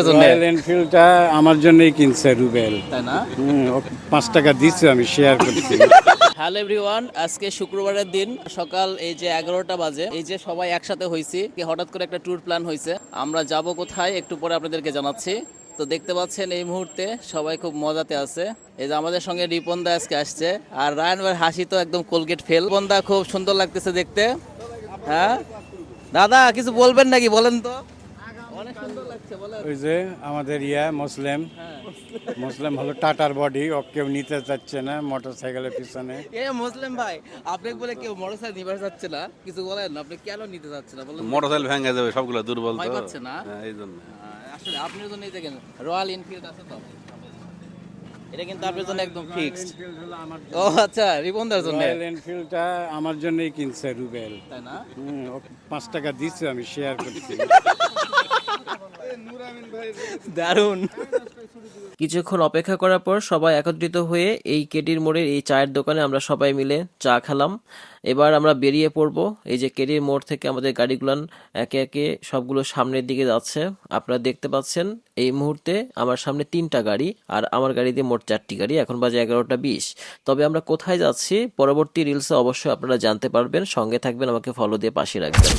Royal এনফিল্ডটা আমার জন্যই কিনছে রুবেল, তাই না? ও 5 টাকা দিচ্ছে, আমি শেয়ার করছি। হ্যালো এভরিওয়ান, আজকে শুক্রবারের দিন, সকাল এই যে 11টা বাজে, এই যে সবাই একসাথে হয়েছি, হঠাৎ করে একটা ট্যুর প্ল্যান হয়েছে। আমরা যাব কোথায় একটু পরে আপনাদেরকে জানাচ্ছি। তো দেখতে পাচ্ছেন এই মুহূর্তে সবাই খুব মজাতে আছে। এই যে আমাদের সঙ্গে রিপন দা আজকে আসছে, আর রায়ান ভাইয়ের হাসি তো একদম কোলগেট ফেল। রিপন দা খুব সুন্দর লাগতেছে দেখতে। হ্যাঁ দাদা, কিছু বলবেন নাকি? বলেন তো। অনেক সুন্দর লাগছে, বলেন। ওই যে আমাদের মুসলিম হ্যাঁ। মুসলিম হলো টাটার বডি, ও কেউ নিতে চাচ্ছে না মোটরসাইকেলের পিছনে। এ মুসলিম ভাই, আপনি বলে কেউ মোটরসাইকেল নিতে যাচ্ছে না, কিছু বলেন না, আপনি কেন নিতে যাচ্ছেন না বলেন? মোটরসাইকেল ভেঙে যাবে, সবগুলো দুর্বল ভয় তো। পাচ্ছে না? হ্যাঁ, এই জন্য। আসলে আপনার জন্য এই দেখেন রয়্যাল এনফিল্ড আছে তো, এটা কিন্তু আপনার জন্য একদম ফিক্সড। ও আচ্ছা, রিবনদার জন্য। রয়্যাল এনফিল্ডটা আমার জন্যই কিনছে রুবেল, তাই না? ও 5 টাকা দিচ্ছে, আমি শেয়ার করছি। দারুণ। কিছুক্ষণ অপেক্ষা করার পর সবাই একত্রিত হয়ে এই কেটির মোড়ের এই চায়ের দোকানে আমরা সবাই মিলে চা খেলাম। এবার আমরা বেরিয়ে পড়ব। এই যে কেটির মোড় থেকে আমাদের গাড়িগুলান একে একে সবগুলো সামনের দিকে যাচ্ছে। আপনারা দেখতে পাচ্ছেন এই মুহূর্তে আমার সামনে 3টা গাড়ি, আর আমার গাড়িতে মোট 4টি গাড়ি। এখন বাজে 11টা 20। তবে আমরা কোথায় যাচ্ছি পরবর্তী রিলসে অবশ্যই আপনারা জানতে পারবেন। সঙ্গে থাকবেন, আমাকে ফলো দিয়ে পাশে রাখবেন।